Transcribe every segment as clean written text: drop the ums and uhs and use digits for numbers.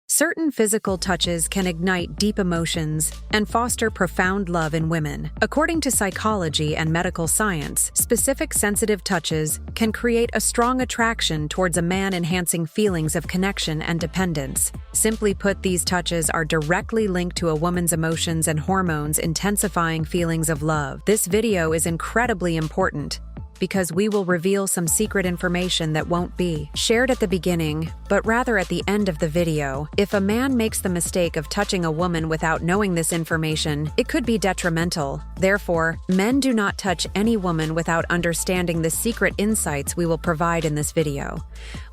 Certain physical touches can ignite deep emotions and foster profound love in women. According to psychology and medical science, specific sensitive touches can create a strong attraction towards a man, enhancing feelings of connection and dependence. Simply put, these touches are directly linked to a woman's emotions and hormones, intensifying feelings of love. This video is incredibly important because we will reveal some secret information that won't be shared at the beginning, but rather at the end of the video. If a man makes the mistake of touching a woman without knowing this information, it could be detrimental. Therefore, men do not touch any woman without understanding the secret insights we will provide in this video.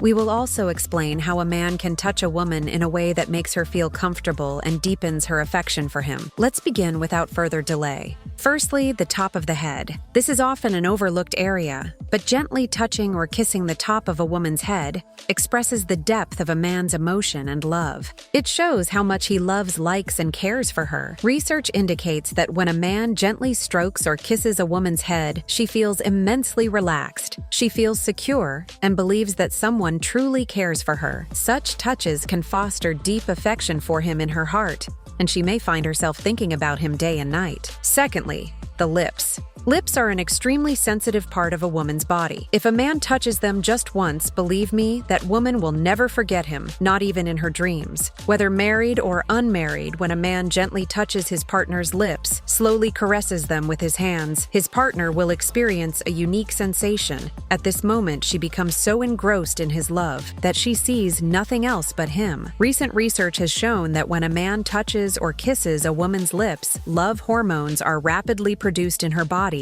We will also explain how a man can touch a woman in a way that makes her feel comfortable and deepens her affection for him. Let's begin without further delay. Firstly, the top of the head. This is often an overlooked area, but gently touching or kissing the top of a woman's head expresses the depth of a man's emotion and love. It shows how much he loves, likes, and cares for her. Research indicates that when a man gently strokes or kisses a woman's head, she feels immensely relaxed. She feels secure and believes that someone truly cares for her. Such touches can foster deep affection for him in her heart, and she may find herself thinking about him day and night. Secondly, the lips. Lips are an extremely sensitive part of a woman's body. If a man touches them just once, believe me, that woman will never forget him, not even in her dreams. Whether married or unmarried, when a man gently touches his partner's lips, slowly caresses them with his hands, his partner will experience a unique sensation. At this moment, she becomes so engrossed in his love that she sees nothing else but him. Recent research has shown that when a man touches or kisses a woman's lips, love hormones are rapidly produced in her body,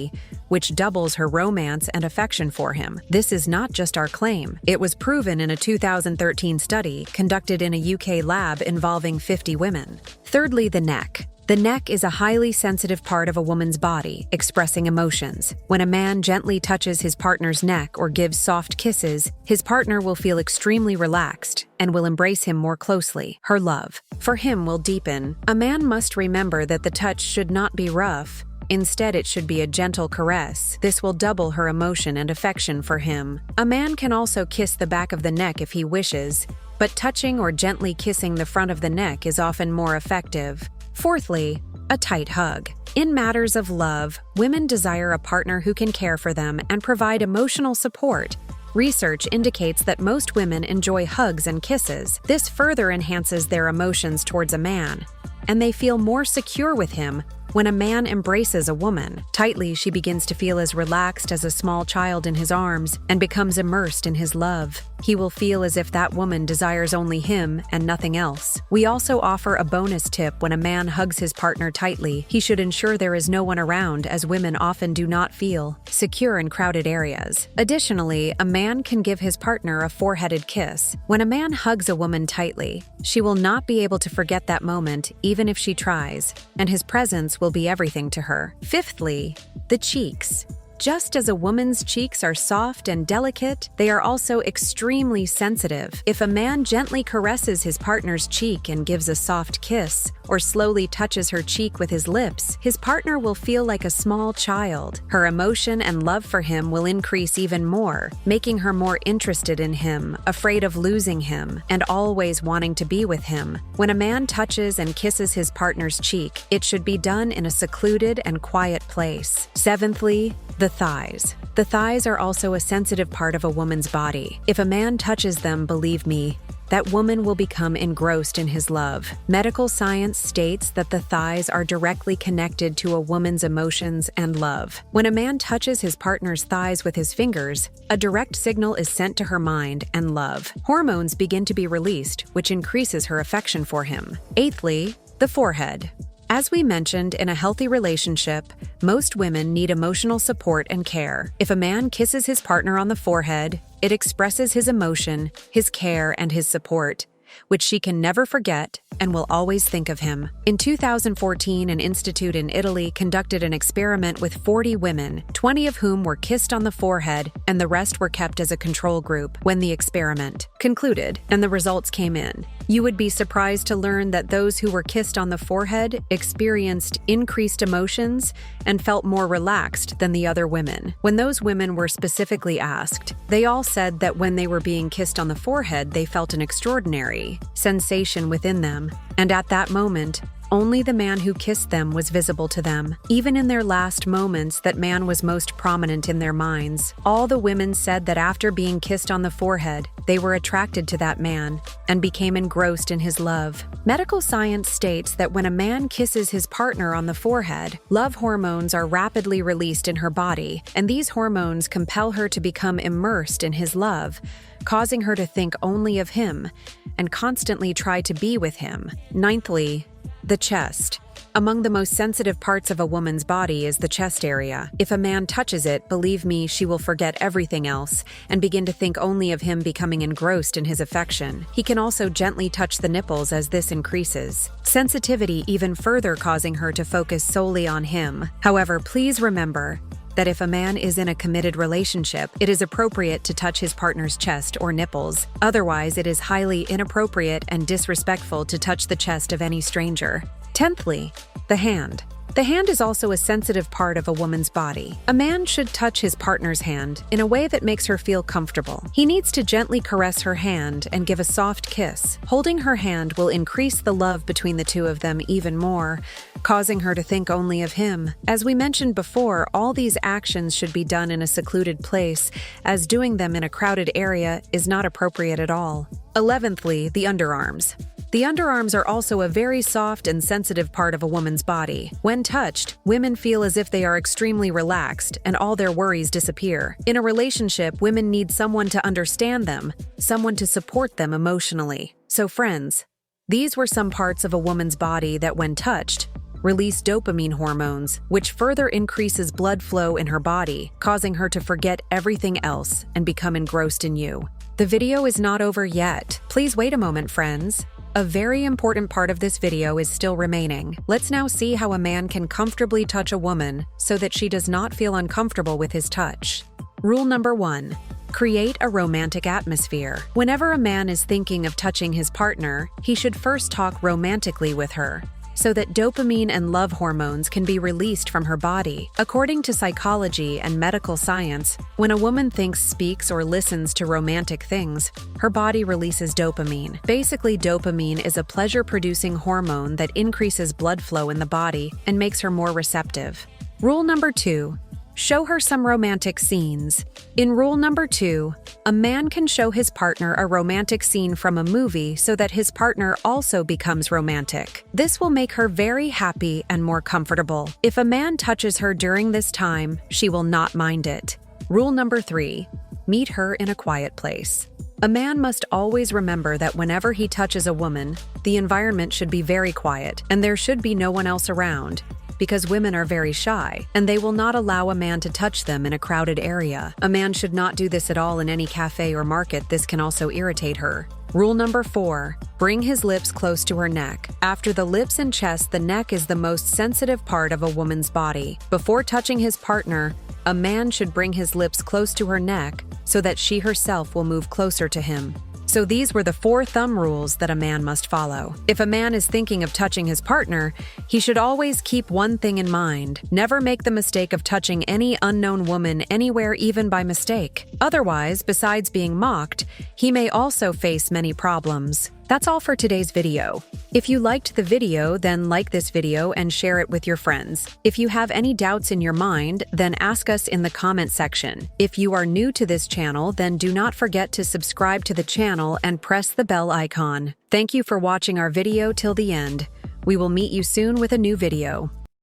which doubles her romance and affection for him. This is not just our claim. It was proven in a 2013 study conducted in a UK lab involving 50 women. Thirdly, the neck. The neck is a highly sensitive part of a woman's body, expressing emotions. When a man gently touches his partner's neck or gives soft kisses, his partner will feel extremely relaxed and will embrace him more closely. Her love for him will deepen. A man must remember that the touch should not be rough. Instead, it should be a gentle caress. This will double her emotion and affection for him. A man can also kiss the back of the neck if he wishes, but touching or gently kissing the front of the neck is often more effective. Fourthly, a tight hug. In matters of love, women desire a partner who can care for them and provide emotional support. Research indicates that most women enjoy hugs and kisses. This further enhances their emotions towards a man, and they feel more secure with him. When a man embraces a woman tightly, she begins to feel as relaxed as a small child in his arms and becomes immersed in his love. He will feel as if that woman desires only him and nothing else. We also offer a bonus tip: when a man hugs his partner tightly, he should ensure there is no one around, as women often do not feel secure in crowded areas. Additionally, a man can give his partner a foreheaded kiss. When a man hugs a woman tightly, she will not be able to forget that moment, even if she tries, and his presence will be everything to her. Fifthly, the cheeks. Just as a woman's cheeks are soft and delicate, they are also extremely sensitive. If a man gently caresses his partner's cheek and gives a soft kiss, or slowly touches her cheek with his lips, his partner will feel like a small child. Her emotion and love for him will increase even more, making her more interested in him, afraid of losing him, and always wanting to be with him. When a man touches and kisses his partner's cheek, it should be done in a secluded and quiet place. Seventhly, the thighs. The thighs are also a sensitive part of a woman's body. If a man touches them, believe me, that woman will become engrossed in his love. Medical science states that the thighs are directly connected to a woman's emotions and love. When a man touches his partner's thighs with his fingers, a direct signal is sent to her mind and love. Hormones begin to be released, which increases her affection for him. Eighthly, the forehead. As we mentioned, in a healthy relationship, most women need emotional support and care. If a man kisses his partner on the forehead, it expresses his emotion, his care, and his support, which she can never forget and will always think of him. In 2014, an institute in Italy conducted an experiment with 40 women, 20 of whom were kissed on the forehead, and the rest were kept as a control group when the experiment concluded, and the results came in. You would be surprised to learn that those who were kissed on the forehead experienced increased emotions and felt more relaxed than the other women. When those women were specifically asked, they all said that when they were being kissed on the forehead, they felt an extraordinary sensation within them, and at that moment, only the man who kissed them was visible to them. Even in their last moments, that man was most prominent in their minds. All the women said that after being kissed on the forehead, they were attracted to that man and became engrossed in his love. Medical science states that when a man kisses his partner on the forehead, love hormones are rapidly released in her body, and these hormones compel her to become immersed in his love, causing her to think only of him and constantly try to be with him. Ninthly, the chest. Among the most sensitive parts of a woman's body is the chest area. If a man touches it, believe me, she will forget everything else and begin to think only of him, becoming engrossed in his affection. He can also gently touch the nipples as this increases sensitivity, even further causing her to focus solely on him. However, please remember that if a man is in a committed relationship, it is appropriate to touch his partner's chest or nipples. Otherwise, it is highly inappropriate and disrespectful to touch the chest of any stranger. Tenthly, the hand. The hand is also a sensitive part of a woman's body. A man should touch his partner's hand in a way that makes her feel comfortable. He needs to gently caress her hand and give a soft kiss. Holding her hand will increase the love between the two of them even more, causing her to think only of him. As we mentioned before, all these actions should be done in a secluded place, as doing them in a crowded area is not appropriate at all. 11thly, the underarms. The underarms are also a very soft and sensitive part of a woman's body. When touched, women feel as if they are extremely relaxed and all their worries disappear. In a relationship, women need someone to understand them, someone to support them emotionally. So friends, these were some parts of a woman's body that, when touched, release dopamine hormones, which further increases blood flow in her body, causing her to forget everything else and become engrossed in you. The video is not over yet. Please wait a moment, friends. A very important part of this video is still remaining. Let's now see how a man can comfortably touch a woman so that she does not feel uncomfortable with his touch. Rule number 1. Create a romantic atmosphere. Whenever a man is thinking of touching his partner, he should first talk romantically with her, so that dopamine and love hormones can be released from her body. According to psychology and medical science, when a woman thinks, speaks, or listens to romantic things, her body releases dopamine. Basically, dopamine is a pleasure-producing hormone that increases blood flow in the body and makes her more receptive. Rule number 2. Show her some romantic scenes. In rule number 2, a man can show his partner a romantic scene from a movie so that his partner also becomes romantic. This will make her very happy and more comfortable. If a man touches her during this time, she will not mind it. Rule number 3, meet her in a quiet place. A man must always remember that whenever he touches a woman, the environment should be very quiet and there should be no one else around, because women are very shy, and they will not allow a man to touch them in a crowded area. A man should not do this at all in any cafe or market. This can also irritate her. Rule number 4, bring his lips close to her neck. After the lips and chest, the neck is the most sensitive part of a woman's body. Before touching his partner, a man should bring his lips close to her neck so that she herself will move closer to him. So these were the 4 thumb rules that a man must follow. If a man is thinking of touching his partner, he should always keep one thing in mind. Never make the mistake of touching any unknown woman anywhere, even by mistake. Otherwise, besides being mocked, he may also face many problems. That's all for today's video. If you liked the video, then like this video and share it with your friends. If you have any doubts in your mind, then ask us in the comment section. If you are new to this channel, then do not forget to subscribe to the channel and press the bell icon. Thank you for watching our video till the end. We will meet you soon with a new video.